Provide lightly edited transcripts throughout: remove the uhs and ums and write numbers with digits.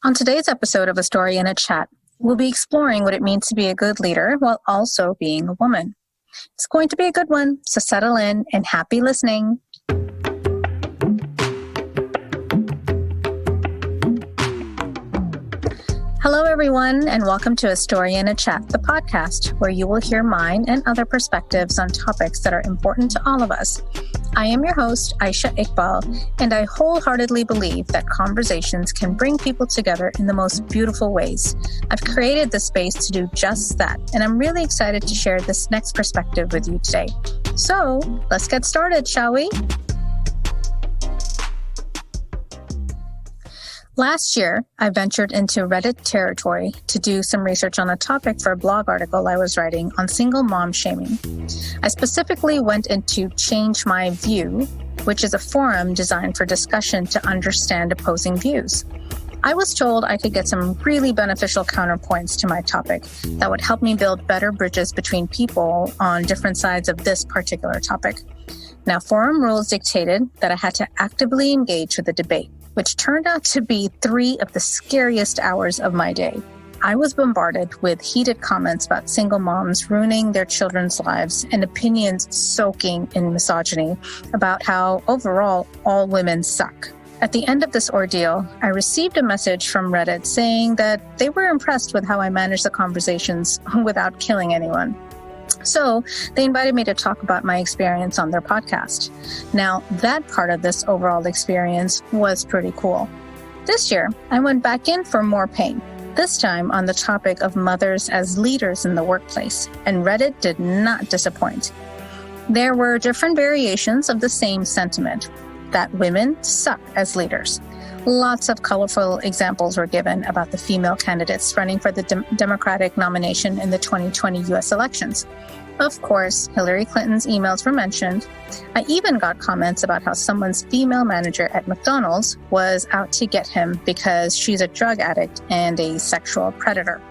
On today's episode of A Story in a Chat, we'll be exploring what it means to be a good leader while also being a woman. It's going to be a good one, so settle in and happy listening. Hello, everyone, and welcome to A Story in a Chat, the podcast, where you will hear mine and other perspectives on topics that are important to all of us. I am your host, Aishah Iqbal, and I wholeheartedly believe that conversations can bring people together in the most beautiful ways. I've created this space to do just that, and I'm really excited to share this next perspective with you today. So, let's get started, shall we? Last year, I ventured into Reddit territory to do some research on a topic for a blog article I was writing on single mom shaming. I specifically went into Change My View, which is a forum designed for discussion to understand opposing views. I was told I could get some really beneficial counterpoints to my topic that would help me build better bridges between people on different sides of this particular topic. Now, forum rules dictated that I had to actively engage with the debate, which turned out to be 3 of the scariest hours of my day. I was bombarded with heated comments about single moms ruining their children's lives and opinions soaking in misogyny about how, overall, all women suck. At the end of this ordeal, I received a message from Reddit saying that they were impressed with how I managed the conversations without killing anyone. So they invited me to talk about my experience on their podcast. Now, that part of this overall experience was pretty cool. This year, I went back in for more pain, this time on the topic of mothers as leaders in the workplace, and Reddit did not disappoint. There were different variations of the same sentiment, that women suck as leaders. Lots of colorful examples were given about the female candidates running for the Democratic nomination in the 2020 U.S. elections. Of course, Hillary Clinton's emails were mentioned. I even got comments about how someone's female manager at McDonald's was out to get him because she's a drug addict and a sexual predator.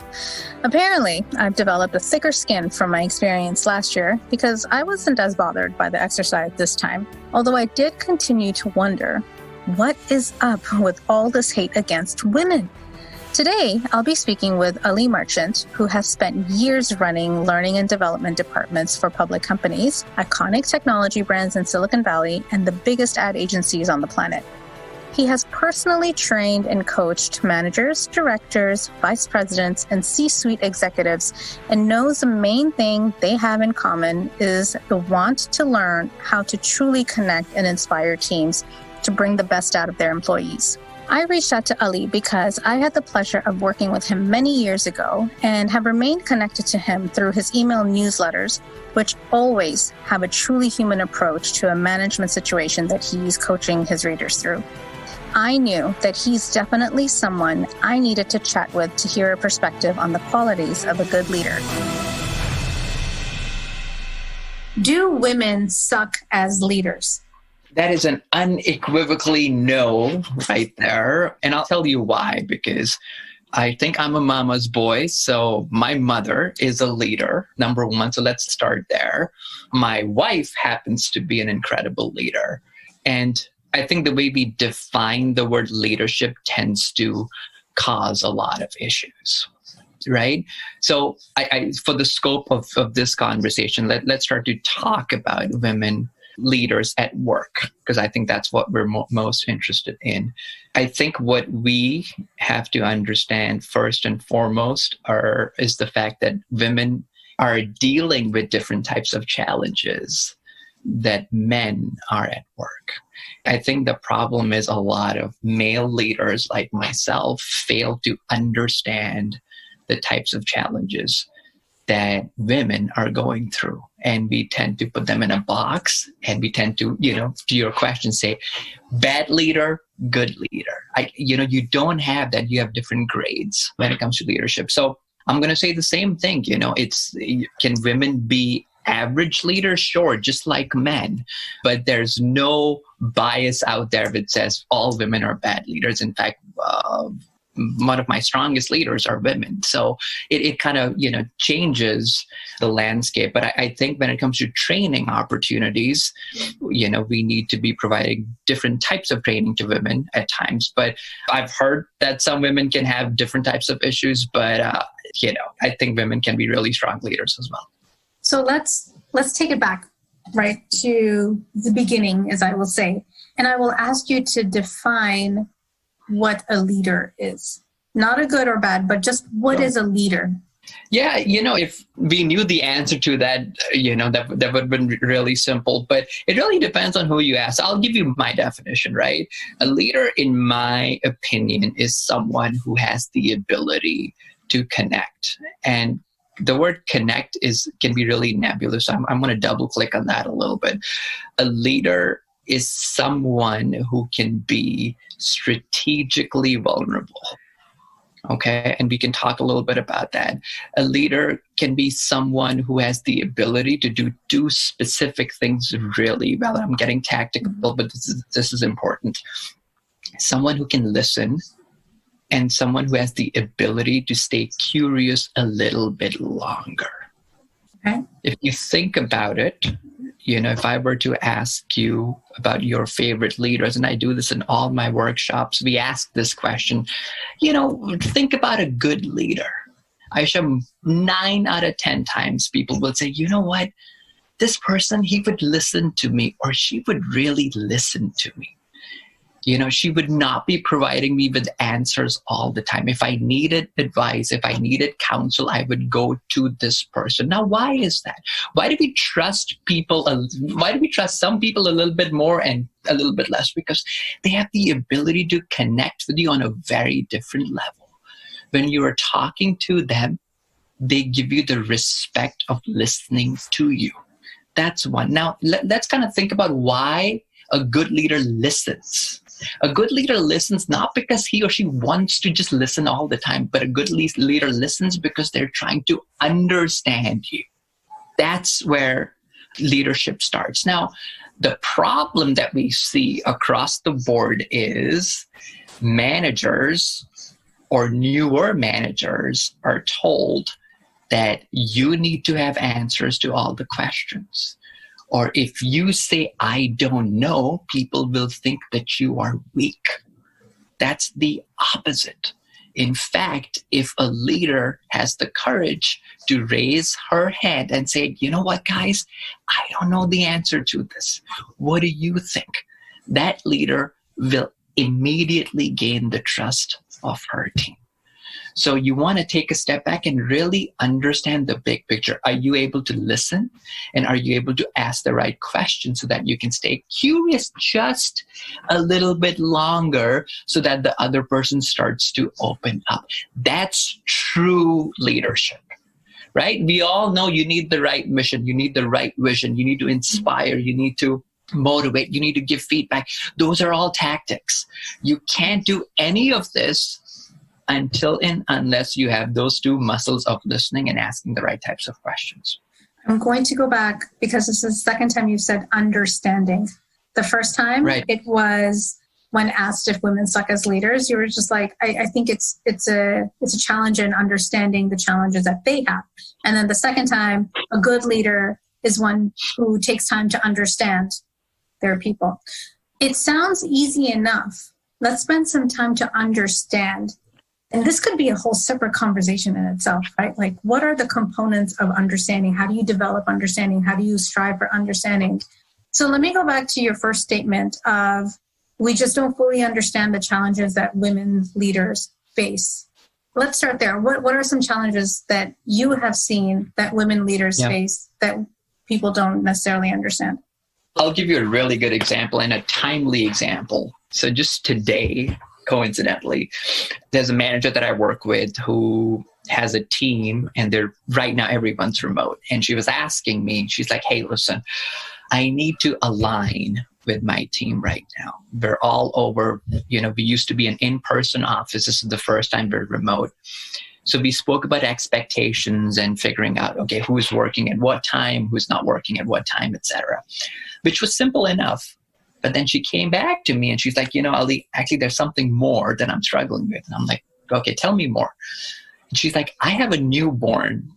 Apparently, I've developed a thicker skin from my experience last year because I wasn't as bothered by the exercise this time, although I did continue to wonder, what is up with all this hate against women? Today, I'll be speaking with Ali Merchant, who has spent years running learning and development departments for public companies, iconic technology brands in Silicon Valley, and the biggest ad agencies on the planet. He has personally trained and coached managers, directors, vice presidents, and C-suite executives, and knows the main thing they have in common is the want to learn how to truly connect and inspire teams to bring the best out of their employees. I reached out to Ali because I had the pleasure of working with him many years ago and have remained connected to him through his email newsletters, which always have a truly human approach to a management situation that he's coaching his readers through. I knew that he's definitely someone I needed to chat with to hear a perspective on the qualities of a good leader. Do women suck as leaders? That is an unequivocally no right there. And I'll tell you why, because I think I'm a mama's boy. So my mother is a leader, number one. So let's start there. My wife happens to be an incredible leader. And I think the way we define the word leadership tends to cause a lot of issues, right? So I for the scope of this conversation, let's start to talk about women leaders at work, because I think that's what we're most interested in. I think what we have to understand first and foremost is the fact that women are dealing with different types of challenges that men are at work. I think the problem is a lot of male leaders like myself fail to understand the types of challenges that women are going through. And we tend to put them in a box, and we tend to, to your question, say, bad leader, good leader. You don't have that. You have different grades when it comes to leadership. So I'm going to say the same thing. Can women be average leaders? Sure, just like men. But there's no bias out there that says all women are bad leaders. In fact, one of my strongest leaders are women. So it kind of, changes the landscape. But I think when it comes to training opportunities, we need to be providing different types of training to women at times. But I've heard that some women can have different types of issues, but, I think women can be really strong leaders as well. So let's take it back, right, to the beginning, as I will say. And I will ask you to define what a leader is. Not a good or bad, but just what is a leader? Yeah, if we knew the answer to that, that would have been really simple. But it really depends on who you ask. I'll give you my definition, right? A leader, in my opinion, is someone who has the ability to connect. And the word connect can be really nebulous. I'm going to double click on that a little bit. A leader is someone who can be strategically vulnerable. Okay, and we can talk a little bit about that. A leader can be someone who has the ability to do specific things really well. I'm getting tactical, but this is important. Someone who can listen, and someone who has the ability to stay curious a little bit longer. Okay. If you think about it, if I were to ask you about your favorite leaders, and I do this in all my workshops, we ask this question, think about a good leader. Aishah, 9 out of 10 times people will say, you know what? This person, he would listen to me, or she would really listen to me. She would not be providing me with answers all the time. If I needed advice, if I needed counsel, I would go to this person. Now, why is that? Why do we trust people? Why do we trust some people a little bit more and a little bit less? Because they have the ability to connect with you on a very different level. When you are talking to them, they give you the respect of listening to you. That's one. Now, let's kind of think about why a good leader listens. A good leader listens not because he or she wants to just listen all the time, but a good leader listens because they're trying to understand you. That's where leadership starts. Now, the problem that we see across the board is managers or newer managers are told that you need to have answers to all the questions. Or if you say, I don't know, people will think that you are weak. That's the opposite. In fact, if a leader has the courage to raise her hand and say, you know what, guys, I don't know the answer to this. What do you think? That leader will immediately gain the trust of her team. So you want to take a step back and really understand the big picture. Are you able to listen? And are you able to ask the right questions so that you can stay curious just a little bit longer so that the other person starts to open up? That's true leadership, right? We all know you need the right mission. You need the right vision. You need to inspire. You need to motivate. You need to give feedback. Those are all tactics. You can't do any of this until and unless you have those two muscles of listening and asking the right types of questions. I'm going to go back because this is the second time you said understanding. The first time It was when asked if women suck as leaders, you were just like, I think it's a challenge in understanding the challenges that they have. And then the second time, a good leader is one who takes time to understand their people. It sounds easy enough. Let's spend some time to understand. And this could be a whole separate conversation in itself, right? Like, what are the components of understanding? How do you develop understanding? How do you strive for understanding? So let me go back to your first statement of, we just don't fully understand the challenges that women leaders face. Let's start there. What are some challenges that you have seen that women leaders face that people don't necessarily understand? I'll give you a really good example and a timely example. So just today, coincidentally, there's a manager that I work with who has a team, and right now everyone's remote. And she was asking me, she's like, hey, listen, I need to align with my team right now. We're all over, we used to be an in-person office. This is the first time we're remote. So we spoke about expectations and figuring out, okay, who's working at what time, who's not working at what time, etc., which was simple enough. But then she came back to me and she's like, Ali, actually, there's something more that I'm struggling with. And I'm like, okay, tell me more. And she's like, I have a newborn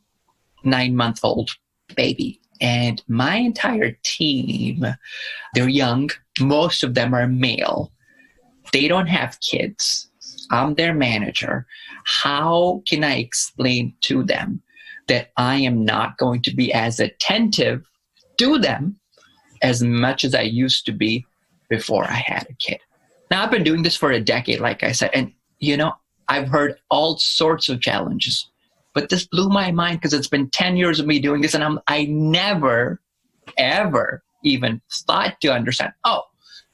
9-month-old baby. And my entire team, they're young. Most of them are male. They don't have kids. I'm their manager. How can I explain to them that I am not going to be as attentive to them as much as I used to be before I had a kid? Now, I've been doing this for a decade, like I said, and, I've heard all sorts of challenges. But this blew my mind because it's been 10 years of me doing this, and I never, ever even thought to understand,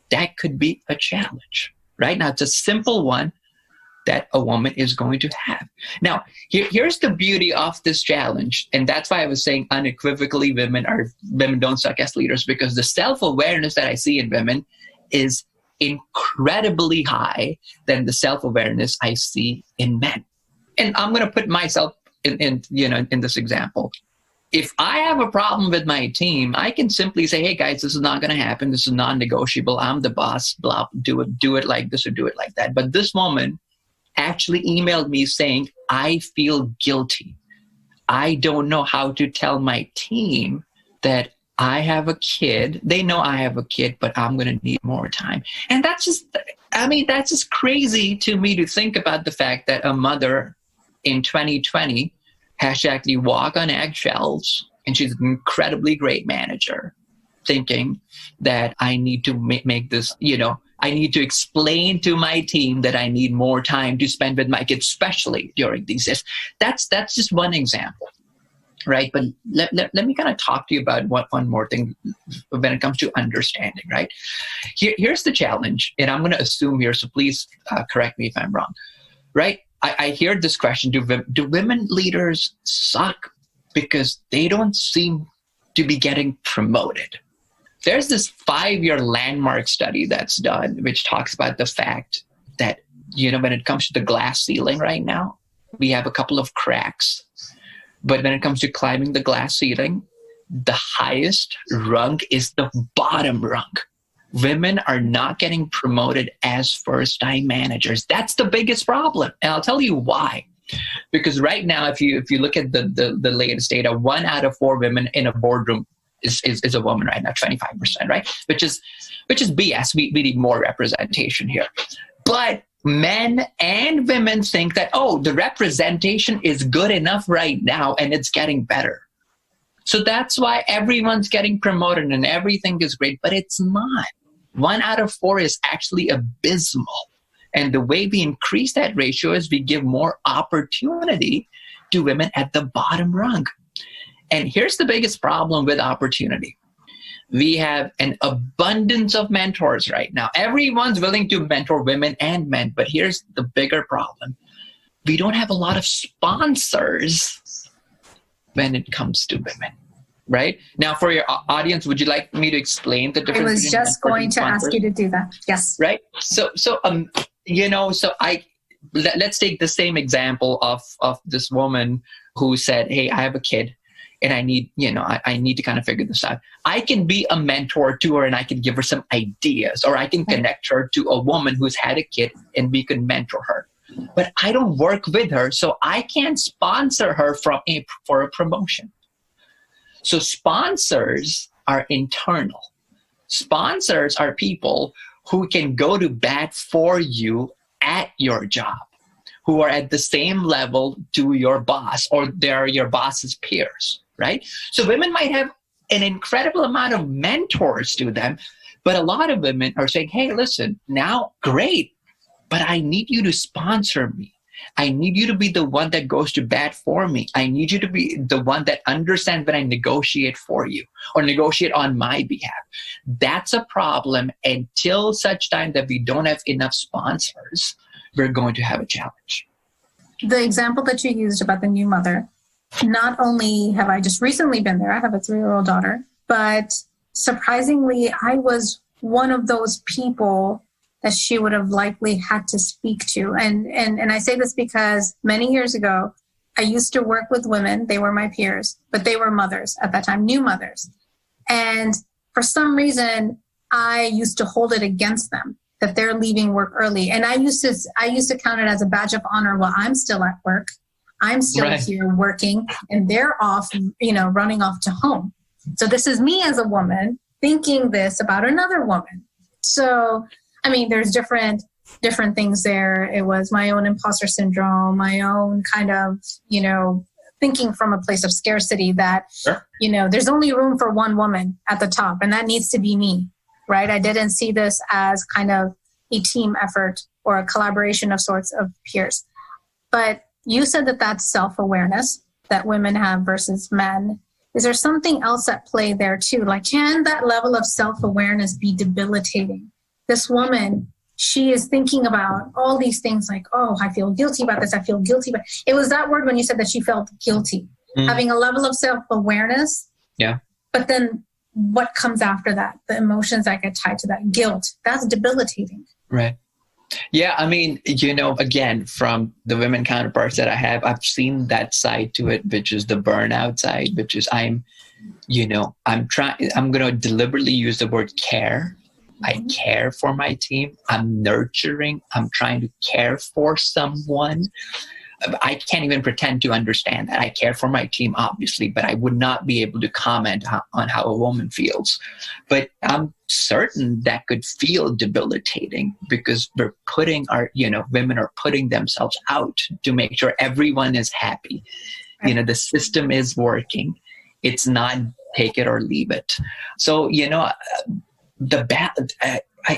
that could be a challenge, right? Now, it's a simple one that a woman is going to have. Now, here's the beauty of this challenge, and that's why I was saying unequivocally women don't suck as leaders, because the self-awareness that I see in women is incredibly high than the self-awareness I see in men. And I'm going to put myself in this example. If I have a problem with my team, I can simply say, hey guys, this is not going to happen. This is non-negotiable. I'm the boss, blah, do it like this or do it like that. But this woman actually emailed me saying, I feel guilty. I don't know how to tell my team that I have a kid. They know I have a kid, but I'm going to need more time. And that's just crazy to me to think about the fact that a mother in 2020 has to actually walk on eggshells, and she's an incredibly great manager, thinking that I need to make this, I need to explain to my team that I need more time to spend with my kids, especially during these days. That's just one example, right? But let me kind of talk to you about one more thing when it comes to understanding, right? Here's the challenge, and I'm going to assume here, so please correct me if I'm wrong, right? I hear this question, do women leaders suck because they don't seem to be getting promoted? There's this 5-year landmark study that's done, which talks about the fact that, when it comes to the glass ceiling right now, we have a couple of cracks. But when it comes to climbing the glass ceiling, the highest rung is the bottom rung. Women are not getting promoted as first-time managers. That's the biggest problem. And I'll tell you why. Because right now, if you look at the latest data, 1 out of 4 women in a boardroom is a woman right now, 25%, right? Which is BS. We need more representation here. But men and women think that, the representation is good enough right now and it's getting better. So that's why everyone's getting promoted and everything is great, but it's not. 1 out of 4 is actually abysmal. And the way we increase that ratio is we give more opportunity to women at the bottom rung. And here's the biggest problem with opportunity. We have an abundance of mentors right now. Everyone's willing to mentor women and men, but here's the bigger problem. We don't have a lot of sponsors when it comes to women. Right? Now, for your audience, would you like me to explain the difference? I was just going to ask you to do that. Yes. Right? Let's take the same example of this woman who said, hey, I have a kid and I need to kind of figure this out. I can be a mentor to her and I can give her some ideas, or I can connect her to a woman who's had a kid and we can mentor her. But I don't work with her, so I can't sponsor her for a promotion. So sponsors are internal. Sponsors are people who can go to bat for you at your job, who are at the same level to your boss, or they're your boss's peers, right? So women might have an incredible amount of mentors to them, but a lot of women are saying, hey, listen, now, great, but I need you to sponsor me. I need you to be the one that goes to bat for me. I need you to be the one that understands when I negotiate for you or negotiate on my behalf. That's a problem. Until such time that we don't have enough sponsors, we're going to have a challenge. The example that you used about the new mother, not only have I just recently been there, I have a 3-year-old daughter, but surprisingly, I was one of those people that she would have likely had to speak to. And I say this because many years ago, I used to work with women. They were my peers, but they were mothers at that time, new mothers. And for some reason, I used to hold it against them that they're leaving work early. And I used to count it as a badge of honor while I'm still at work. I'm still here working and they're off, running off to home. So this is me as a woman thinking this about another woman. So, I mean, there's different things there. It was my own imposter syndrome, my own kind of, thinking from a place of scarcity that, there's only room for one woman at the top and that needs to be me, right? I didn't see this as kind of a team effort or a collaboration of sorts of peers. But you said that that's self-awareness that women have versus men. Is there something else at play there too? Like, can that level of self-awareness be debilitating? This woman, she is thinking about all these things like, oh, I feel guilty about this. I feel guilty. But it was that word when you said that she felt guilty, having a level of self-awareness. Yeah. But then what comes after that? The emotions that get tied to that guilt, that's debilitating. Right. Yeah. I mean, again, from the women counterparts that I have, I've seen that side to it, which is the burnout side, which is I'm going to deliberately use the word care. I care for my team. I'm nurturing. I'm trying to care for someone. I can't even pretend to understand that. I care for my team, obviously, but I would not be able to comment on how a woman feels. But I'm certain that could feel debilitating because we're putting women are putting themselves out to make sure everyone is happy. The system is working. It's not take it or leave it. So,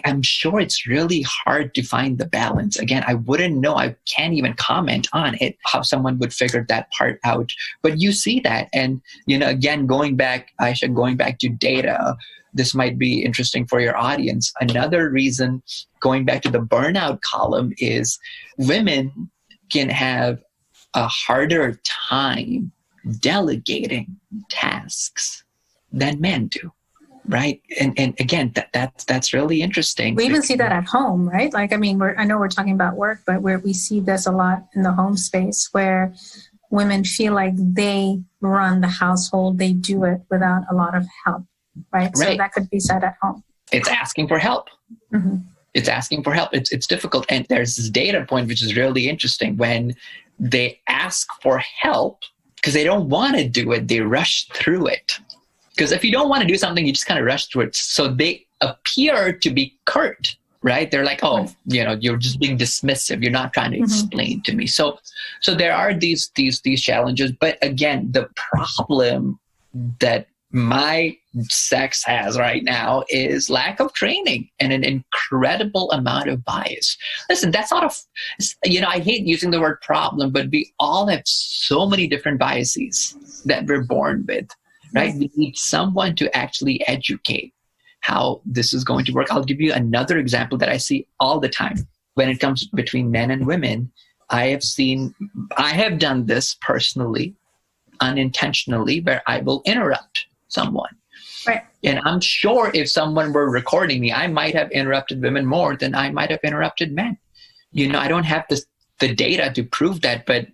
I'm sure it's really hard to find the balance. Again, I wouldn't know. I can't even comment on it, how someone would figure that part out. But you see that. And, again, going back to data, this might be interesting for your audience. Another reason, going back to the burnout column, is women can have a harder time delegating tasks than men do. Right. And again, that's really interesting. We even see that at home, right? Like, I mean, I know we're talking about work, but where we see this a lot in the home space where women feel like they run the household, they do it without a lot of help, right? So that could be said at home. It's asking for help. Mm-hmm. It's asking for help. It's difficult. And there's this data point, which is really interesting. When they ask for help, because they don't want to do it, they rush through it. Because if you don't want to do something, you just kind of rush through it. So they appear to be curt, right? They're like, oh, you're just being dismissive. You're not trying to explain to me. So there are these challenges. But again, the problem that my sex has right now is lack of training and an incredible amount of bias. Listen, that's not I hate using the word problem, but we all have so many different biases that we're born with. Right? We need someone to actually educate how this is going to work. I'll give you another example that I see all the time when it comes between men and women. I have done this personally, unintentionally, where I will interrupt someone. Right. And I'm sure if someone were recording me, I might have interrupted women more than I might have interrupted men. I don't have the data to prove that, but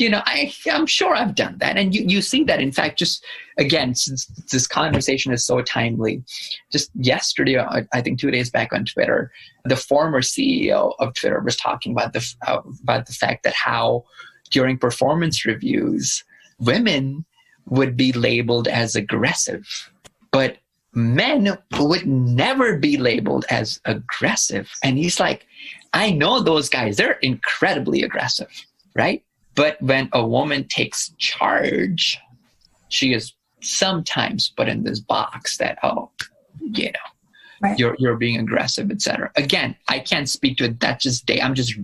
I'm sure I've done that. And you see that. In fact, just again, since this conversation is so timely, just yesterday, I think 2 days back on Twitter, the former CEO of Twitter was talking about the fact that how during performance reviews, women would be labeled as aggressive, but men would never be labeled as aggressive. And he's like, I know those guys, they're incredibly aggressive, right? But when a woman takes charge, she is sometimes put in this box that, you're being aggressive, etc. Again, I can't speak to it. That's just I'm just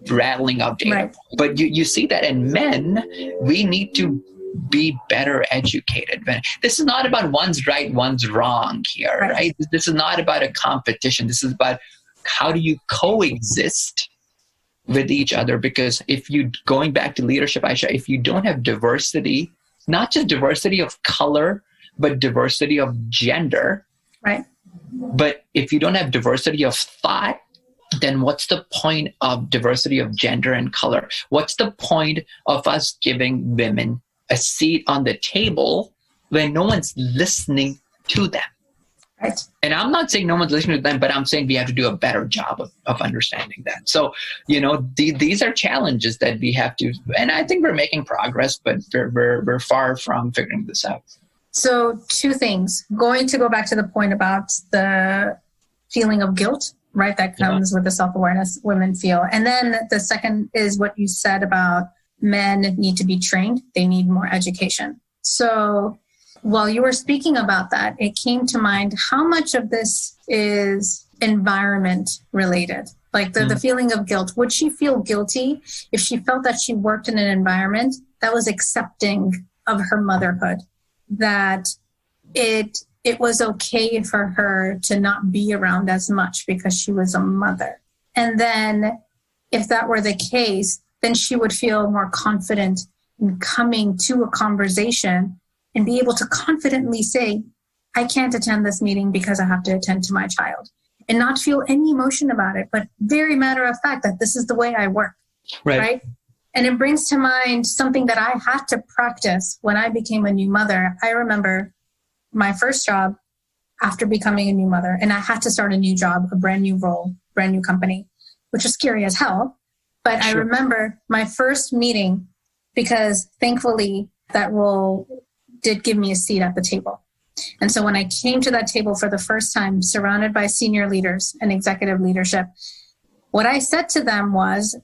rattling out data. Right. But you see that in men, we need to be better educated. This is not about one's right, one's wrong here, right? This is not about a competition. This is about how do you coexist with each other. Because going back to leadership, Aishah, if you don't have diversity, not just diversity of color, but diversity of gender, right? But if you don't have diversity of thought, then what's the point of diversity of gender and color? What's the point of us giving women a seat on the table when no one's listening to them? And I'm not saying no one's listening to them, but I'm saying we have to do a better job of understanding that. So, these are challenges that we have to, and I think we're making progress, but we're far from figuring this out. So 2 things. Going to go back to the point about the feeling of guilt, right? That comes with the self-awareness women feel. And then the second is what you said about men need to be trained. They need more education. So while you were speaking about that, it came to mind how much of this is environment related, like the feeling of guilt. Would she feel guilty if she felt that she worked in an environment that was accepting of her motherhood, that it was okay for her to not be around as much because she was a mother? And then if that were the case, then she would feel more confident in coming to a conversation and be able to confidently say, I can't attend this meeting because I have to attend to my child, and not feel any emotion about it, but very matter of fact that this is the way I work, right? And it brings to mind something that I had to practice when I became a new mother. I remember my first job after becoming a new mother, and I had to start a new job, a brand new role, brand new company, which was scary as hell. But I remember my first meeting, because thankfully that role did give me a seat at the table. And so when I came to that table for the first time, surrounded by senior leaders and executive leadership, what I said to them was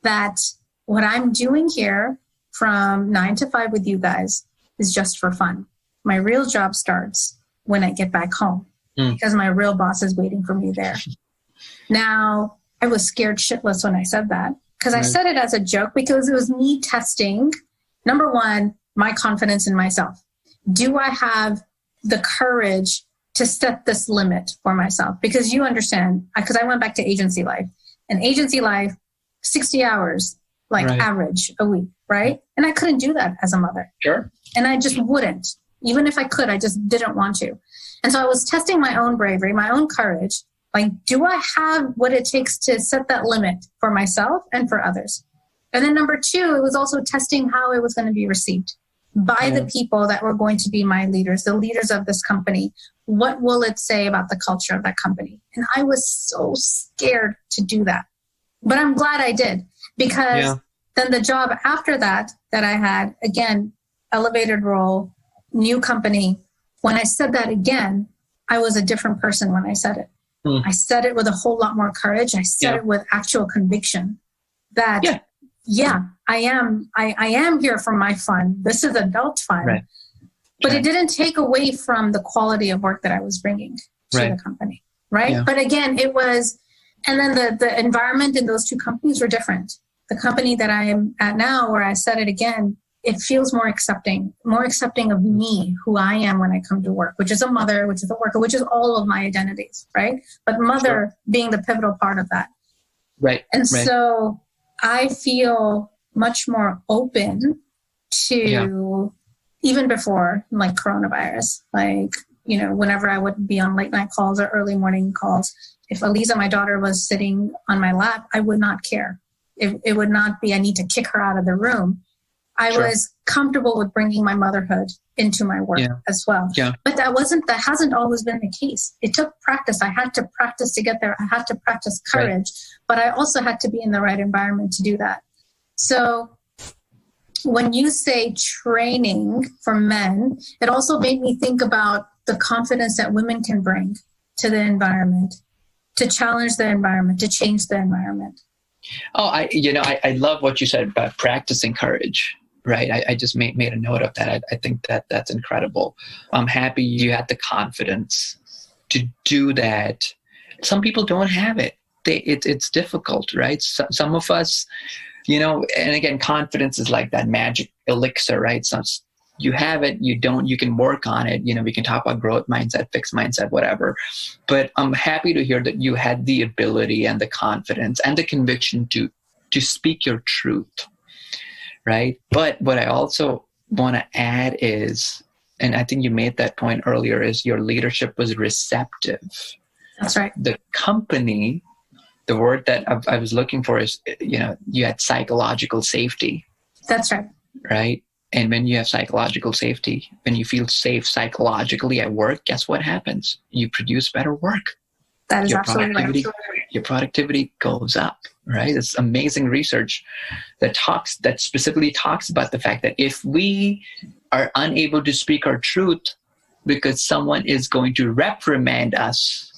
that what I'm doing here from 9 to 5 with you guys is just for fun. My real job starts when I get back home because my real boss is waiting for me there. Now, I was scared shitless when I said that, because I said it as a joke, because it was me testing, number one, my confidence in myself. Do I have the courage to set this limit for myself? Because you understand, because I went back to agency life. And agency life, 60 hours, average a week, right? And I couldn't do that as a mother. Sure. And I just wouldn't. Even if I could, I just didn't want to. And so I was testing my own bravery, my own courage. Like, do I have what it takes to set that limit for myself and for others? And then number 2, it was also testing how it was going to be received by the people that were going to be my leaders, the leaders of this company. What will it say about the culture of that company? And I was so scared to do that. But I'm glad I did, because then the job after that I had, again, elevated role, new company. When I said that again, I was a different person when I said it. I said it with a whole lot more courage. I said it with actual conviction that, I am here for my fun. This is adult fun. Right. But it didn't take away from the quality of work that I was bringing to the company. Right. Yeah. But again, it was, and then the environment in those 2 companies were different. The company that I am at now, where I said it again, it feels more accepting of me, who I am when I come to work, which is a mother, which is a worker, which is all of my identities, right? But mother being the pivotal part of that. Right. And so I feel much more open to, even before like coronavirus, whenever I would be on late night calls or early morning calls, if Aliza, my daughter, was sitting on my lap, I would not care. It would not be, I need to kick her out of the room. I was comfortable with bringing my motherhood into my work as well. Yeah. But that hasn't always been the case. It took practice. I had to practice to get there. I had to practice courage, but I also had to be in the right environment to do that. So when you say training for men, it also made me think about the confidence that women can bring to the environment, to challenge the environment, to change the environment. Oh, I love what you said about practicing courage. Right. I just made a note of that. I think that's incredible. I'm happy you had the confidence to do that. Some people don't have it. It's difficult, right? Some of us, and again, confidence is like that magic elixir, right? So you have it, you don't, you can work on it. We can talk about growth mindset, fixed mindset, whatever. But I'm happy to hear that you had the ability and the confidence and the conviction to speak your truth. Right. But what I also want to add is, and I think you made that point earlier, is your leadership was receptive. That's right. The company, the word that I was looking for is, you had psychological safety. That's right. Right. And when you have psychological safety, when you feel safe psychologically at work, guess what happens? You produce better work. That is absolutely right. Your productivity goes up, right? It's amazing research that specifically talks about the fact that if we are unable to speak our truth because someone is going to reprimand us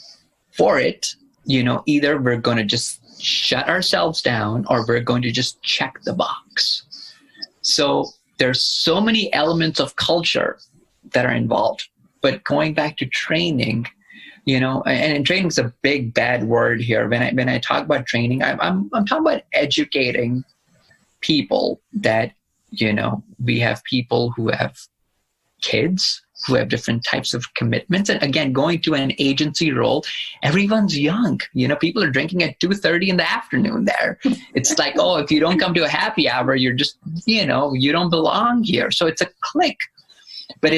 for it, either we're going to just shut ourselves down or we're going to just check the box. So there's so many elements of culture that are involved. But going back to training, and training is a big bad word here. When I talk about training, I'm talking about educating people that, we have people who have kids, who have different types of commitments. And again, going to an agency role, everyone's young. People are drinking at 2:30 in the afternoon there. It's like, oh, if you don't come to a happy hour, you're just, you don't belong here. So it's a clique. But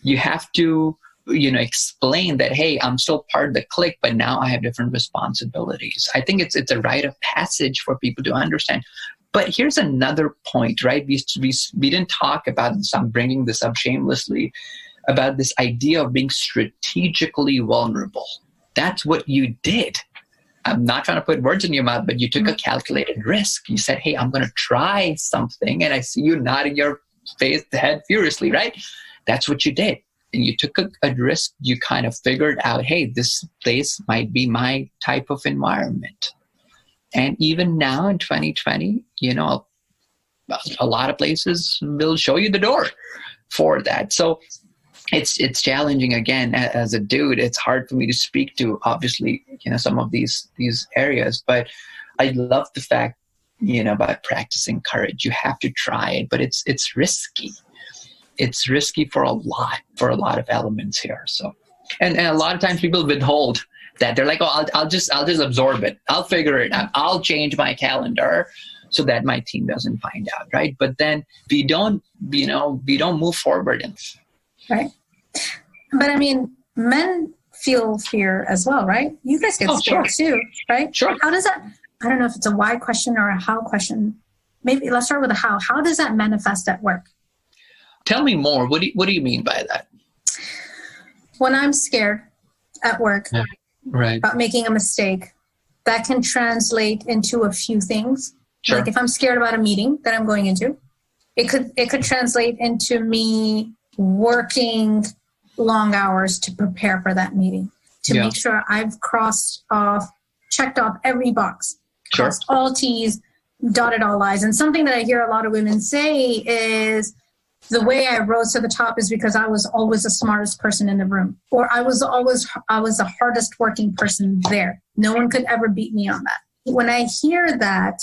you have to, explain that, hey, I'm still part of the clique, but now I have different responsibilities. I think it's a rite of passage for people to understand. But here's another point, right? We didn't talk about this. I'm bringing this up shamelessly, about this idea of being strategically vulnerable. That's what you did. I'm not trying to put words in your mouth, but you took a calculated risk. You said, hey, I'm going to try something. And I see you nodding your head furiously, right? That's what you did. And you took a risk. You kind of figured out, hey, this place might be my type of environment. And even now in 2020, a lot of places will show you the door for that. So it's challenging. Again, as a dude, it's hard for me to speak to, obviously, some of these areas. But I love the fact, about practicing courage. You have to try it, but it's risky. It's risky for a lot of elements here. So, and a lot of times people withhold that. They're like, oh, I'll just absorb it. I'll figure it out. I'll change my calendar so that my team doesn't find out, right? But then we don't move forward. Right. But I mean, men feel fear as well, right? You guys get scared too, right? Sure. How does that, I don't know if it's a why question or a how question. Maybe let's start with a how. How does that manifest at work? Tell me more. What do you mean by that? When I'm scared at work about making a mistake, that can translate into a few things. Sure. Like if I'm scared about a meeting that I'm going into, it could translate into me working long hours to prepare for that meeting, to make sure I've checked off every box, crossed all T's, dotted all I's. And something that I hear a lot of women say is, the way I rose to the top is because I was always the smartest person in the room, or I was the hardest working person there. No one could ever beat me on that. When I hear that,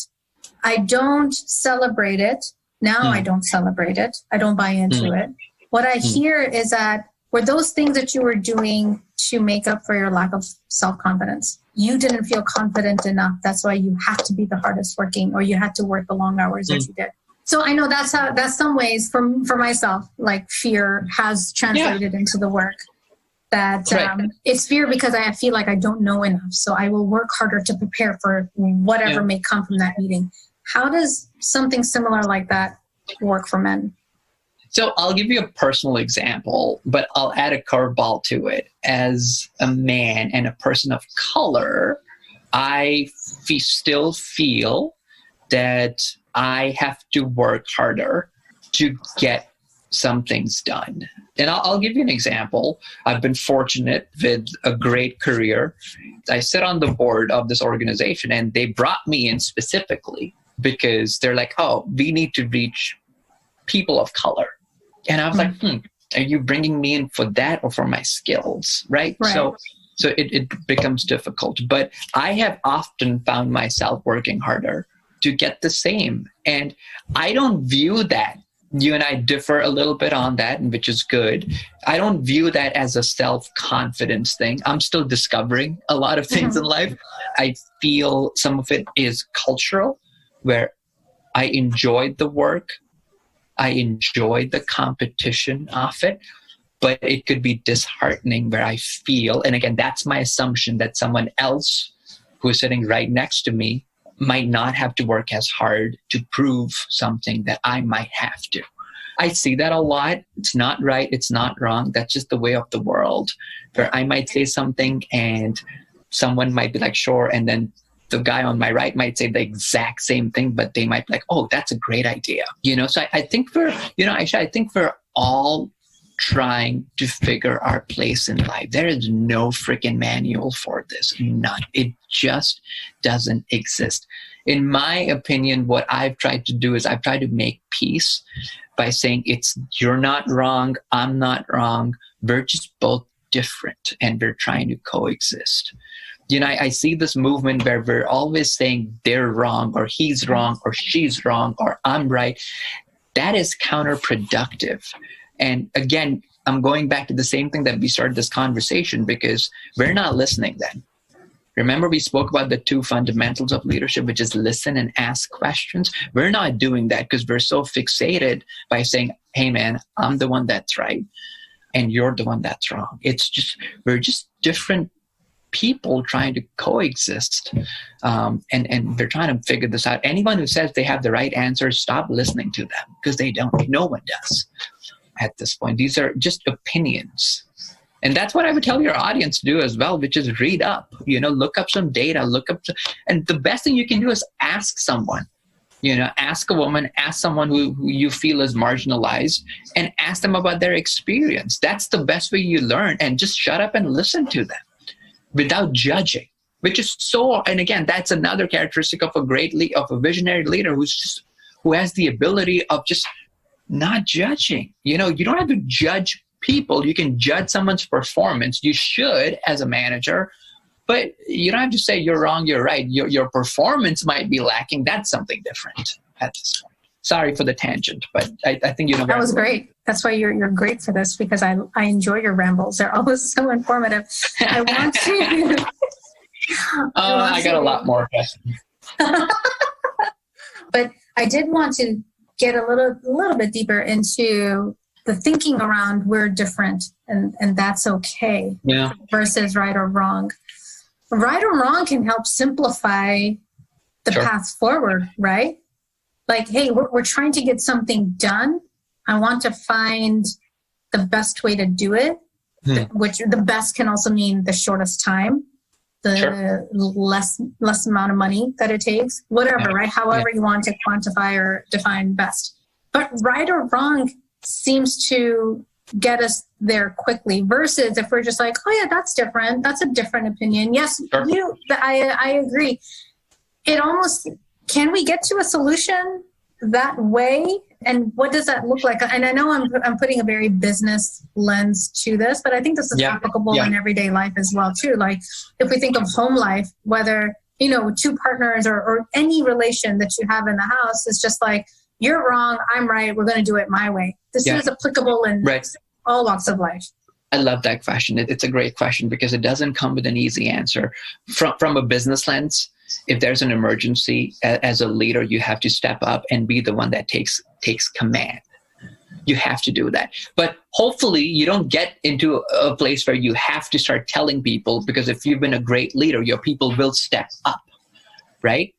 I don't celebrate it. Now I don't celebrate it. I don't buy into it. What I hear is that were those things that you were doing to make up for your lack of self-confidence. You didn't feel confident enough. That's why you had to be the hardest working, or you had to work the long hours that you did. So I know that's some ways for myself, like fear has translated into the work. That it's fear because I feel like I don't know enough. So I will work harder to prepare for whatever may come from that meeting. How does something similar like that work for men? So I'll give you a personal example, but I'll add a curveball to it. As a man and a person of color, I still feel that I have to work harder to get some things done. And I'll give you an example. I've been fortunate with a great career. I sit on the board of this organization, and they brought me in specifically because they're like, oh, we need to reach people of color. And I was like, are you bringing me in for that or for my skills? Right. So it becomes difficult. But I have often found myself working harder to get the same. And I don't view that. You and I differ a little bit on that, which is good. I don't view that as a self-confidence thing. I'm still discovering a lot of things in life. I feel some of it is cultural, where I enjoyed the work. I enjoyed the competition of it, but it could be disheartening where I feel, and again, that's my assumption, that someone else who is sitting right next to me might not have to work as hard to prove something that I might have to. I see that a lot. It's not right. It's not wrong. That's just the way of the world, where I might say something and someone might be like, sure. And then the guy on my right might say the exact same thing, but they might be like, oh, that's a great idea. So I think Aishah, I think we're all trying to figure our place in life. There is no freaking manual for this. None. It just doesn't exist. In my opinion, what I've tried to do is I've tried to make peace by saying you're not wrong, I'm not wrong. We're just both different and we're trying to coexist. I see this movement where we're always saying they're wrong or he's wrong or she's wrong or I'm right. That is counterproductive. And again, I'm going back to the same thing that we started this conversation, because we're not listening then. Remember, we spoke about the 2 fundamentals of leadership, which is listen and ask questions. We're not doing that because we're so fixated by saying, hey man, I'm the one that's right and you're the one that's wrong. We're just different people trying to coexist, and they're trying to figure this out. Anyone who says they have the right answer, stop listening to them, because they don't. No one does at this point. These are just opinions. And that's what I would tell your audience to do as well, which is read up, look up some data, and the best thing you can do is ask someone, ask a woman, ask someone who you feel is marginalized, and ask them about their experience. That's the best way you learn, and just shut up and listen to them without judging, which is and again, that's another characteristic of a visionary leader who has the ability of just not judging. You don't have to judge people. You can judge someone's performance. You should as a manager, but you don't have to say you're wrong, you're right. Your performance might be lacking. That's something different at this point. Sorry for the tangent, but I think that was great. That's why you're great for this, because I enjoy your rambles. They're always so informative. I want to. I got a lot more questions. But I did want to get a little bit deeper into the thinking around we're different and that's okay, versus right or wrong. Right or wrong can help simplify the path forward, right? Like, hey, we're trying to get something done. I want to find the best way to do it, which the best can also mean the shortest time, the less amount of money that it takes, whatever, right? However you want to quantify or define best. But right or wrong seems to get us there quickly, versus if we're just like, oh yeah, that's different. That's a different opinion. Yes, I agree. It almost, can we get to a solution that way? And what does that look like? And I know I'm putting a very business lens to this, but I think this is applicable in everyday life as well too. Like if we think of home life, whether, 2 partners or any relation that you have in the house, is just like, you're wrong, I'm right, we're going to do it my way. This is applicable in all walks of life. I love that question. It's a great question because it doesn't come with an easy answer. From a business lens, if there's an emergency, as a leader, you have to step up and be the one that takes command. You have to do that. But hopefully you don't get into a place where you have to start telling people, because if you've been a great leader, your people will step up, right?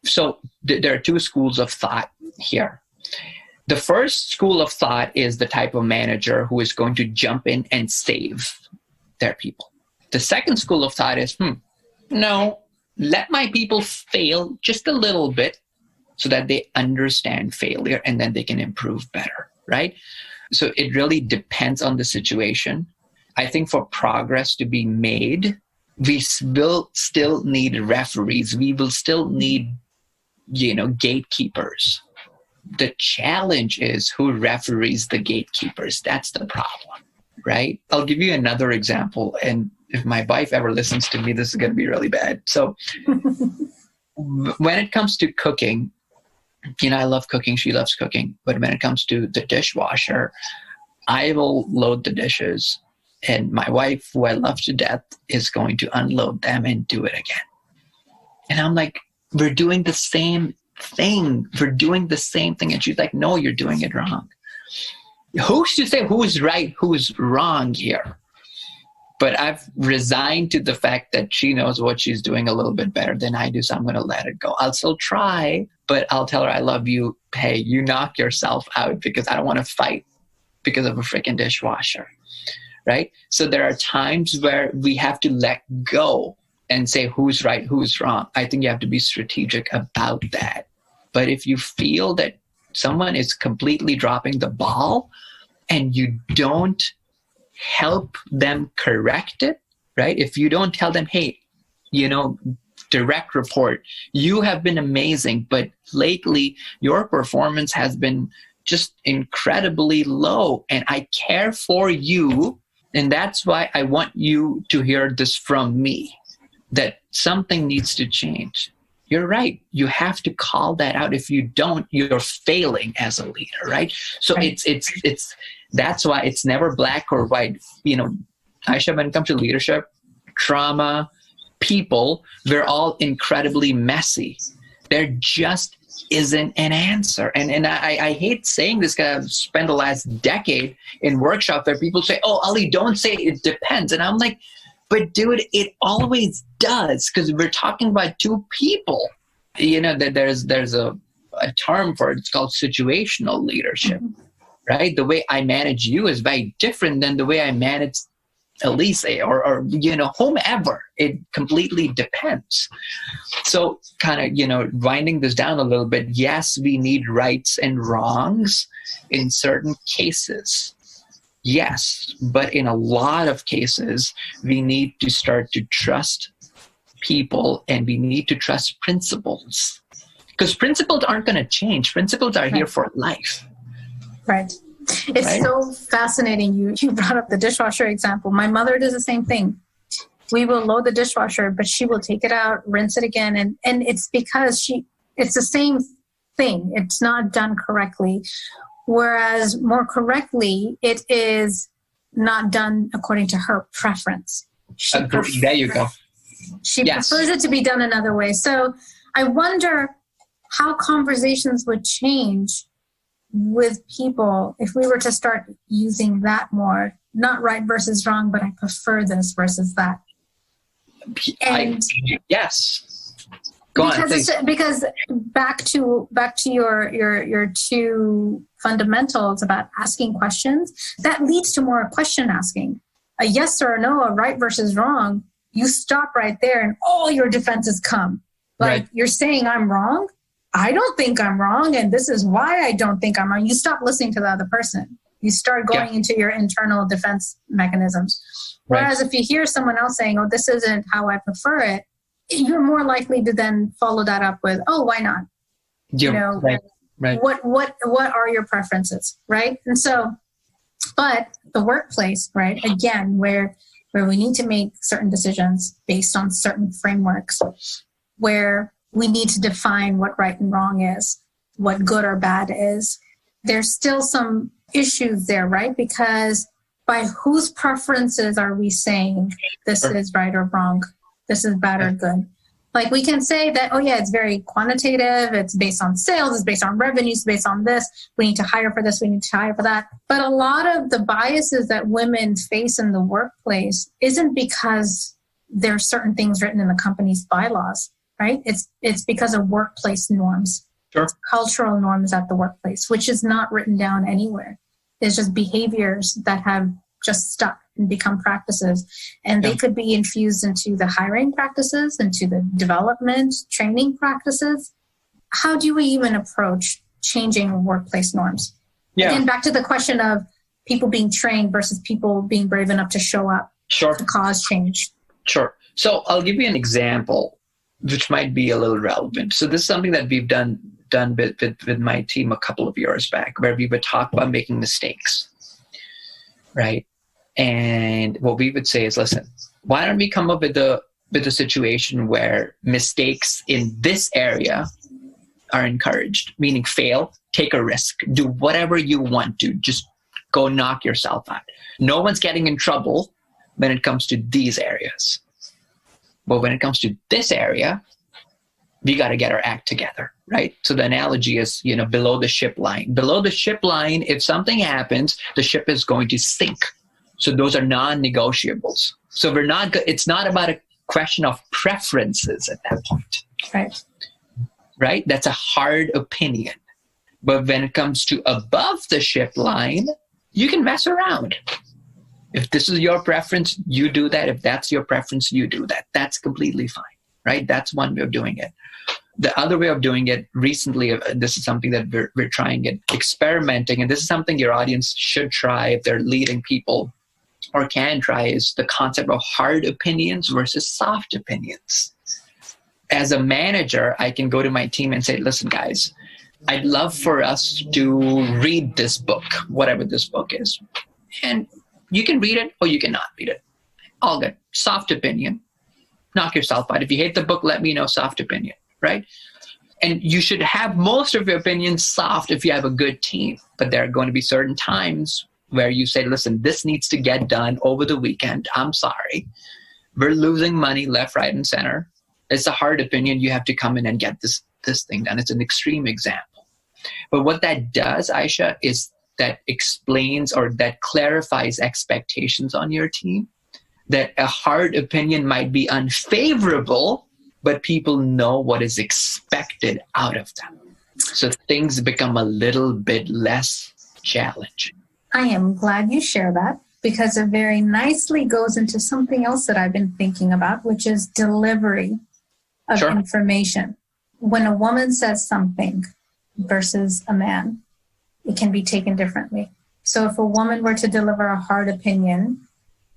So there are 2 schools of thought here. The first school of thought is the type of manager who is going to jump in and save their people. The second school of thought is, no, let my people fail just a little bit so that they understand failure and then they can improve better, right? So it really depends on the situation. I think for progress to be made, we will still need referees. We will still need, gatekeepers. The challenge is who referees the gatekeepers. That's the problem, right? I'll give you another example. And if my wife ever listens to me, this is going to be really bad. So when it comes to cooking, I love cooking. She loves cooking. But when it comes to the dishwasher, I will load the dishes. And my wife, who I love to death, is going to unload them and do it again. And I'm like, we're doing the same thing. We're doing the same thing. And she's like, no, you're doing it wrong. Who's to say who is right, who is wrong here? But I've resigned to the fact that she knows what she's doing a little bit better than I do, so I'm going to let it go. I'll still try, but I'll tell her, I love you. Hey, you knock yourself out because I don't want to fight because of a freaking dishwasher, right? So there are times where we have to let go and say who's right, who's wrong. I think you have to be strategic about that. But if you feel that someone is completely dropping the ball and you don't help them correct it, right? If you don't tell them, hey, direct report, you have been amazing, but lately your performance has been just incredibly low and I care for you. And that's why I want you to hear this from me, that something needs to change. You're right. You have to call that out. If you don't, you're failing as a leader, right? So it's that's why it's never black or white. Aishah, when it comes to leadership, trauma, people, we're all incredibly messy. There just isn't an answer. And I hate saying this because I've spent the last decade in workshops where people say, oh, Ali, don't say it depends. And I'm like, but dude, it always does, because we're talking about two people. That there's a term for it. It's called situational leadership, right? The way I manage you is very different than the way I manage Elise or whomever. It completely depends. So kind of, winding this down a little bit, yes, we need rights and wrongs in certain cases. Yes, but in a lot of cases, we need to start to trust people and we need to trust principles. Because principles aren't going to change. Principles are here for life. Right. It's so fascinating. You brought up the dishwasher example. My mother does the same thing. We will load the dishwasher, but she will take it out, rinse it again. And it's because it's the same thing. It's not done correctly. Whereas more correctly, it is not done according to her preference. There you go. She prefers it to be done another way. So I wonder how conversations would change with people if we were to start using that more. Not right versus wrong, but I prefer this versus that. And yes. Go on, please. Because back to your two fundamentals about asking questions, that leads to more question asking. A yes or a no, a right versus wrong, you stop right there and all your defenses come. Like, you're saying I'm wrong? I don't think I'm wrong, and this is why I don't think I'm wrong. You stop listening to the other person. You start going into your internal defense mechanisms. Whereas if you hear someone else saying, oh, this isn't how I prefer it, you're more likely to then follow that up with, oh, why not? What are your preferences, right? And so, but the workplace, right, again, where we need to make certain decisions based on certain frameworks, where we need to define what right and wrong is, what good or bad is. There's still some issues there, right? Because by whose preferences are we saying this is right or wrong? This is bad or good? Like, we can say that, oh yeah, it's very quantitative. It's based on sales. It's based on revenues. It's based on this. We need to hire for this. We need to hire for that. But a lot of the biases that women face in the workplace isn't because there are certain things written in the company's bylaws, right? It's because of workplace norms, cultural norms at the workplace, which is not written down anywhere. It's just behaviors that have just stuck and become practices. And they could be infused into the hiring practices, into the development, training practices. How do we even approach changing workplace norms? Again, back to the question of people being trained versus people being brave enough to show up to cause change. Sure. So I'll give you an example, which might be a little relevant. So this is something that we've done with my team a couple of years back, where we would talk about making mistakes, right? And what we would say is, listen, why don't we come up with a situation where mistakes in this area are encouraged, meaning fail, take a risk, do whatever you want to, just go knock yourself out. No one's getting in trouble when it comes to these areas. But when it comes to this area, we got to get our act together, right? So the analogy is, below the ship line. Below the ship line, if something happens, the ship is going to sink. So those are non-negotiables. So it's not about a question of preferences at that point. Right. Right? That's a hard opinion. But when it comes to above the ship line, you can mess around. If this is your preference, you do that. If that's your preference, you do that. That's completely fine, right? That's one way of doing it. The other way of doing it recently, this is something that we're trying and experimenting, and this is something your audience should try if they're leading people or can try, is the concept of hard opinions versus soft opinions. As a manager, I can go to my team and say, listen, guys, I'd love for us to read this book, whatever this book is. And you can read it or you cannot read it. All good. Soft opinion. Knock yourself out. If you hate the book, let me know. Soft opinion, right? And you should have most of your opinions soft if you have a good team. But there are going to be certain times where you say, listen, this needs to get done over the weekend. I'm sorry. We're losing money left, right, and center. It's a hard opinion. You have to come in and get this thing done. It's an extreme example. But what that does, Aishah, is that explains or that clarifies expectations on your team. That a hard opinion might be unfavorable, but people know what is expected out of them. So things become a little bit less challenging. I am glad you share that, because it very nicely goes into something else that I've been thinking about, which is delivery of information. When a woman says something versus a man, it can be taken differently. So if a woman were to deliver a hard opinion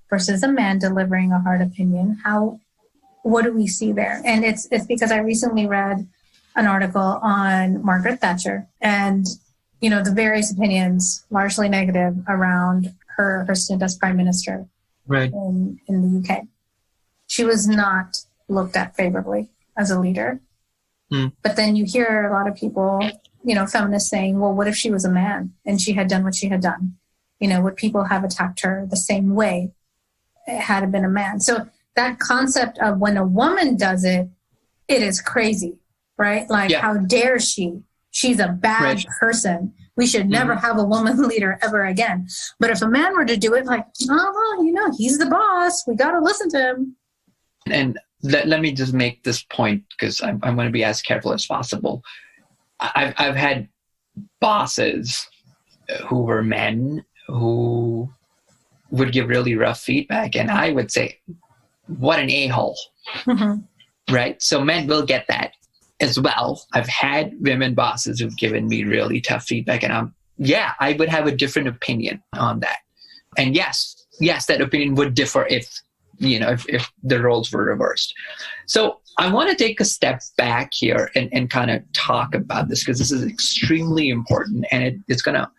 versus a man delivering a hard opinion, what do we see there? And it's because I recently read an article on Margaret Thatcher and, the various opinions, largely negative, around her stint as prime minister in the UK. She was not looked at favorably as a leader. But then you hear a lot of people, feminists saying, well, what if she was a man and she had done what she had done? Would people have attacked her the same way had it been a man? So that concept of when a woman does it, it is crazy, right? Like, how dare she? She's a bad person. We should never have a woman leader ever again. But if a man were to do it, like, he's the boss. We got to listen to him. And let me just make this point, because I'm going to be as careful as possible. I've had bosses who were men who would give really rough feedback, and I would say, what an a-hole, right? So men will get that as well. I've had women bosses who've given me really tough feedback, and I would have a different opinion on that. And yes, that opinion would differ if the roles were reversed. So I want to take a step back here and kind of talk about this, because this is extremely important, and it's going to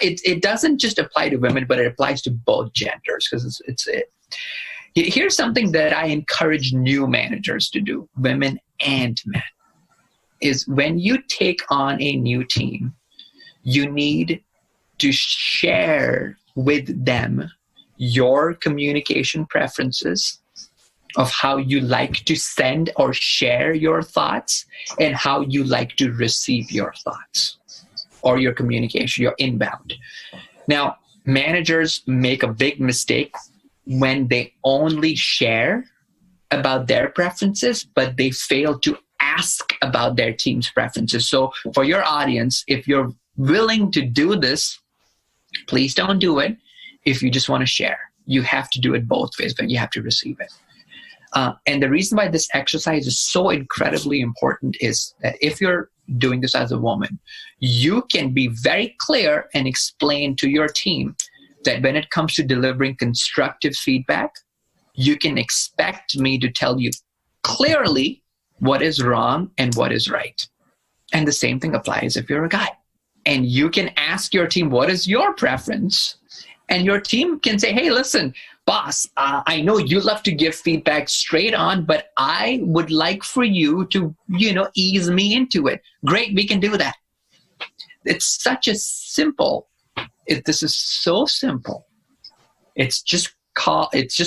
it doesn't just apply to women, but it applies to both genders, because here's something that I encourage new managers to do, women and men, is when you take on a new team, you need to share with them your communication preferences of how you like to send or share your thoughts and how you like to receive your thoughts or your communication, your inbound. Now, managers make a big mistake when they only share about their preferences, but they fail to ask about their team's preferences. So for your audience, if you're willing to do this, please don't do it. If you just want to share, you have to do it both ways, but you have to receive it. And the reason why this exercise is so incredibly important is that if you're doing this as a woman, you can be very clear and explain to your team that when it comes to delivering constructive feedback, you can expect me to tell you clearly what is wrong and what is right. And the same thing applies if you're a guy. And you can ask your team, what is your preference? And your team can say, hey, listen, boss, I know you love to give feedback straight on, but I would like for you to, ease me into it. Great, we can do that. It's such a simple, this is so simple. It's just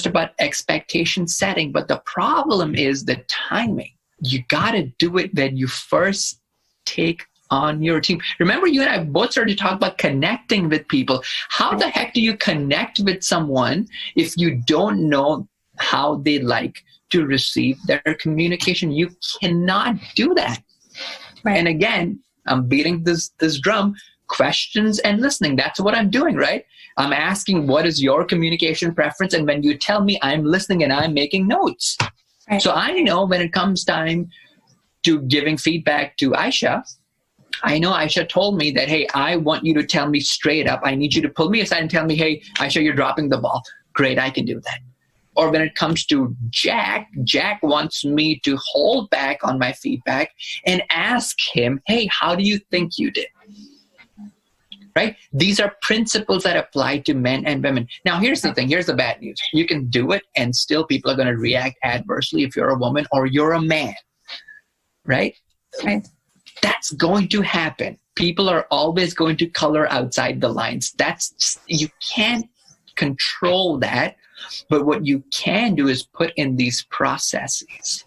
about expectation setting. But the problem is the timing. You got to do it when you first take on your team. Remember, you and I both started to talk about connecting with people. How the heck do you connect with someone if you don't know how they like to receive their communication? You cannot do that. Right. And again, I'm beating this drum, questions and listening. That's what I'm doing, right? I'm asking, what is your communication preference? And when you tell me, I'm listening and I'm making notes. Right. So I know when it comes time to giving feedback to Aishah, I know Aishah told me that, hey, I want you to tell me straight up. I need you to pull me aside and tell me, hey, Aishah, you're dropping the ball. Great, I can do that. Or when it comes to Jack wants me to hold back on my feedback and ask him, hey, how do you think you did? Right? These are principles that apply to men and women. Now, here's the thing. Here's the bad news. You can do it and still people are going to react adversely if you're a woman or you're a man. Right? Right. That's going to happen. People are always going to color outside the lines. You can't control that. But what you can do is put in these processes.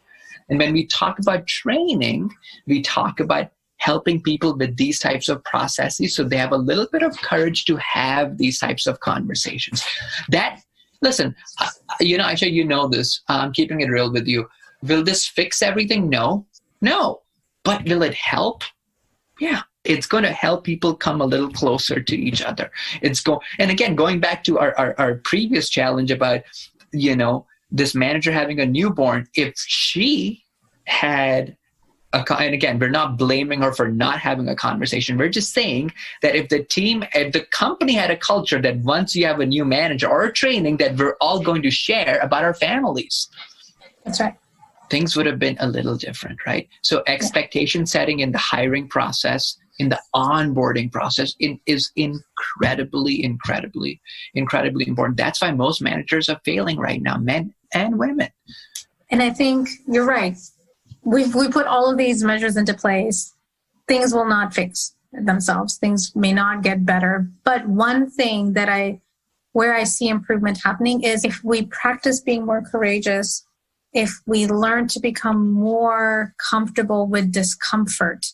And when we talk about training, we talk about helping people with these types of processes so they have a little bit of courage to have these types of conversations. Listen, Aishah, you know this. I'm keeping it real with you. Will this fix everything? No. But will it help? Yeah. It's going to help people come a little closer to each other. And again, going back to our previous challenge about, this manager having a newborn, if she had and again, we're not blaming her for not having a conversation. We're just saying that if the company had a culture that once you have a new manager or a training that we're all going to share about our families. That's right. Things would have been a little different, right? So expectation setting in the hiring process, in the onboarding process is incredibly important. That's why most managers are failing right now, men and women. And I think you're right. We put all of these measures into place. Things will not fix themselves. Things may not get better. But one thing where I see improvement happening is if we practice being more courageous, if we learn to become more comfortable with discomfort,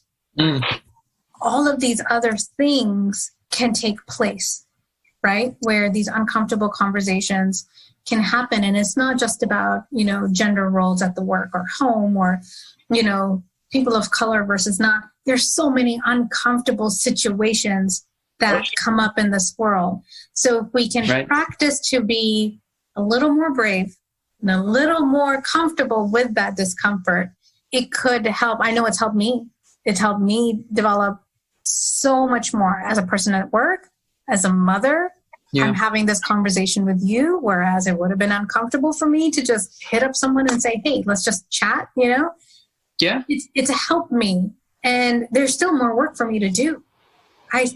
all of these other things can take place, right? Where these uncomfortable conversations can happen. And it's not just about, gender roles at the work or home or, people of color versus not. There's so many uncomfortable situations that come up in this world. So if we can practice to be a little more brave and a little more comfortable with that discomfort, it could help. I know it's helped me. It's helped me develop so much more as a person at work, as a mother. Yeah. I'm having this conversation with you, whereas it would have been uncomfortable for me to just hit up someone and say, hey, let's just chat, Yeah. It's helped me. And there's still more work for me to do.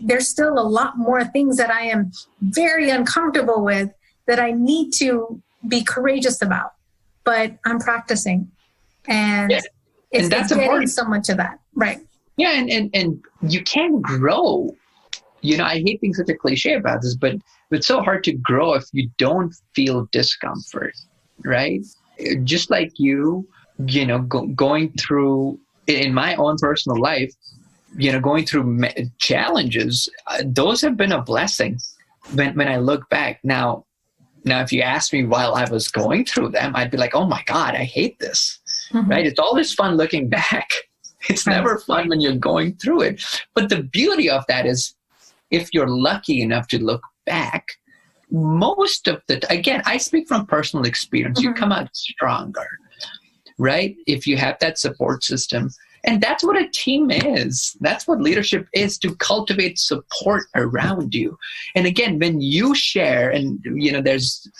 There's still a lot more things that I am very uncomfortable with that I need to be courageous about. But I'm practicing. And it's getting someone to that. Right. Yeah. And you can grow. I hate being such a cliche about this, but it's so hard to grow if you don't feel discomfort, right? Just like going through, in my own personal life, going through challenges, those have been a blessing when I look back. Now, if you ask me while I was going through them, I'd be like, oh my God, I hate this, right? It's always fun looking back. It's never fun when you're going through it. But the beauty of that is, if you're lucky enough to look back, most of again, I speak from personal experience, you come out stronger, right? If you have that support system. And that's what a team is. That's what leadership is, to cultivate support around you. And again, when you share, and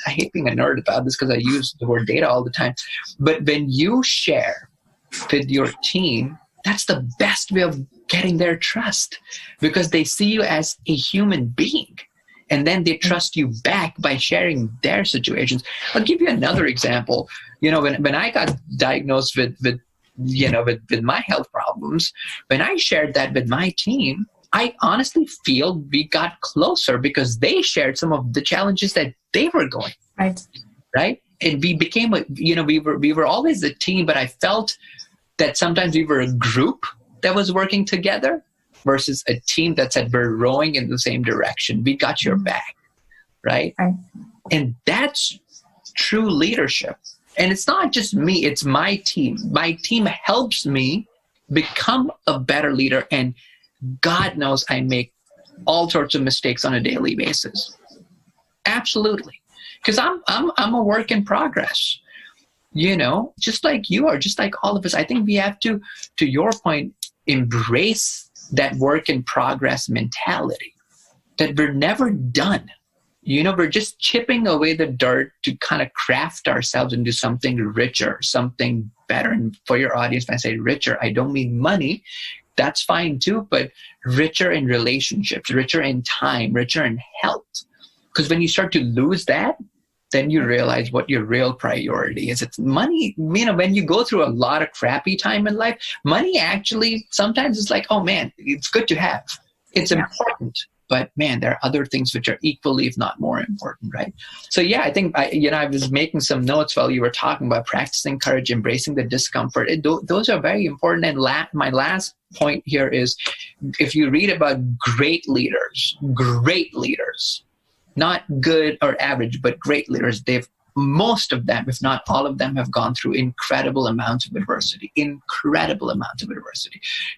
I hate being a nerd about this because I use the word data all the time, but when you share with your team, that's the best way of getting their trust, because they see you as a human being, and then they trust you back by sharing their situations. I'll give you another example. When I got diagnosed with my health problems, when I shared that with my team, I honestly feel we got closer because they shared some of the challenges that they were going. Right. And we became we were always a team, but I felt that sometimes we were a group that was working together, versus a team that said, we're rowing in the same direction. We got your back, right? And that's true leadership. And it's not just me, it's my team. My team helps me become a better leader. And God knows I make all sorts of mistakes on a daily basis. Absolutely. Because I'm a work in progress. You know, just like you are, just like all of us. I think we have to your point, embrace that work in progress mentality, that we're never done. You know, we're just chipping away the dirt to kind of craft ourselves into something richer, something better. And for your audience, when I say richer, I don't mean money. That's fine too, but richer in relationships, richer in time, richer in health. Because when you start to lose that, then you realize what your real priority is. It's money. You know, when you go through a lot of crappy time in life, money actually sometimes is like, oh man, it's good to have. It's important. But man, there are other things which are equally, if not more important, right? So yeah, I think, I was making some notes while you were talking about practicing courage, embracing the discomfort. Those are very important. And my last point here is, if you read about great leaders, not good or average, but great leaders, most of them, if not all of them, have gone through incredible amounts of adversity.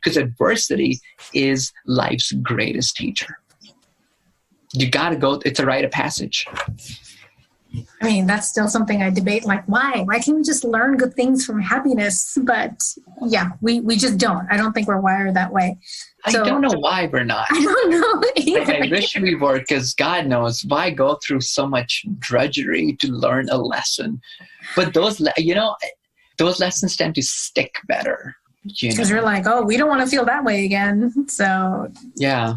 Because adversity is life's greatest teacher. You got to go, it's a rite of passage. I mean, that's still something I debate, like, why? Why can't we just learn good things from happiness? But yeah, we just don't. I don't think we're wired that way. So, I don't know why we're not. I don't know either. I wish we were, because God knows, why go through so much drudgery to learn a lesson? But those lessons tend to stick better. Because you're like, oh, we don't want to feel that way again. So yeah,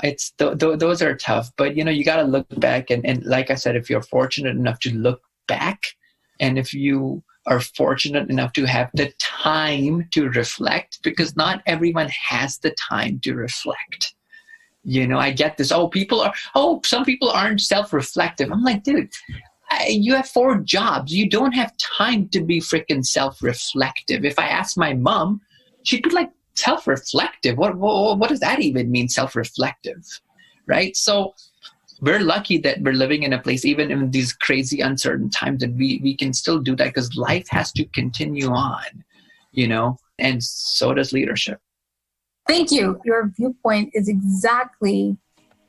it's those are tough. But you got to look back, and like I said, if you're fortunate enough to look back, and if you are fortunate enough to have the time to reflect, because not everyone has the time to reflect. I get this. Some people aren't self-reflective. I'm like, dude, you have 4 jobs. You don't have time to be freaking self-reflective. If I ask my mom, she'd be like, self-reflective? What does that even mean, self-reflective? Right? So we're lucky that we're living in a place, even in these crazy, uncertain times, that we can still do that, because life has to continue on, and so does leadership. Thank you. Your viewpoint is exactly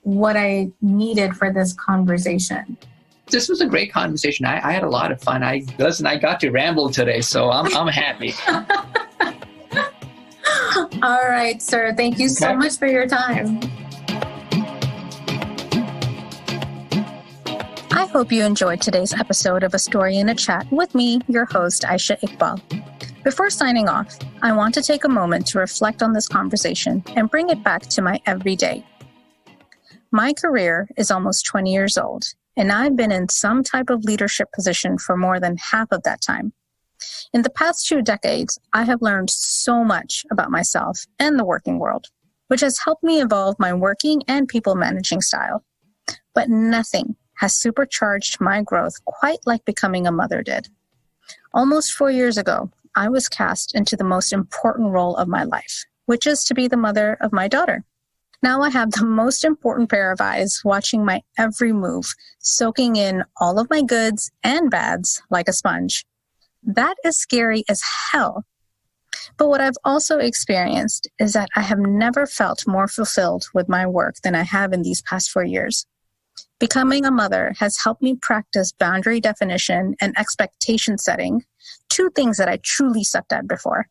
what I needed for this conversation. This was a great conversation. I had a lot of fun. I got to ramble today, so I'm happy. All right, sir. Thank you so much for your time. I hope you enjoyed today's episode of A Story in a Chat with me, your host, Aishah Iqbal. Before signing off, I want to take a moment to reflect on this conversation and bring it back to my everyday. My career is almost 20 years old, and I've been in some type of leadership position for more than half of that time. In the past 2 decades, I have learned so much about myself and the working world, which has helped me evolve my working and people managing style. But nothing has supercharged my growth quite like becoming a mother did. Almost 4 years ago, I was cast into the most important role of my life, which is to be the mother of my daughter. Now I have the most important pair of eyes watching my every move, soaking in all of my goods and bads like a sponge. That is scary as hell. But what I've also experienced is that I have never felt more fulfilled with my work than I have in these past 4 years. Becoming a mother has helped me practice boundary definition and expectation setting, 2 things that I truly sucked at before.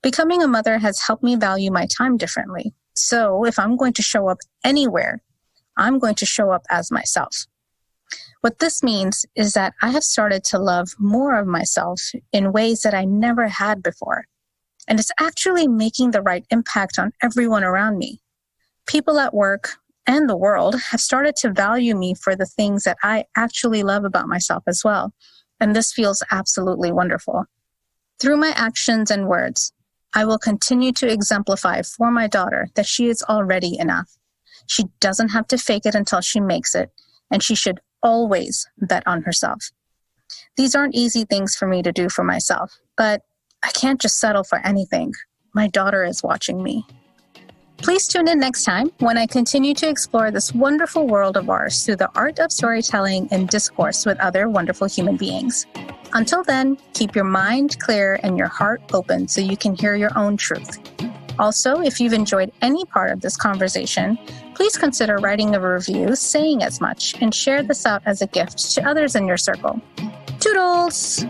Becoming a mother has helped me value my time differently. So if I'm going to show up anywhere, I'm going to show up as myself. What this means is that I have started to love more of myself in ways that I never had before. And it's actually making the right impact on everyone around me. People at work and the world have started to value me for the things that I actually love about myself as well. And this feels absolutely wonderful. Through my actions and words, I will continue to exemplify for my daughter that she is already enough. She doesn't have to fake it until she makes it, and she should always bet on herself. These aren't easy things for me to do for myself, but I can't just settle for anything. My daughter is watching me. Please tune in next time when I continue to explore this wonderful world of ours through the art of storytelling and discourse with other wonderful human beings. Until then, keep your mind clear and your heart open so you can hear your own truth. Also, if you've enjoyed any part of this conversation, please consider writing a review saying as much and share this out as a gift to others in your circle. Toodles!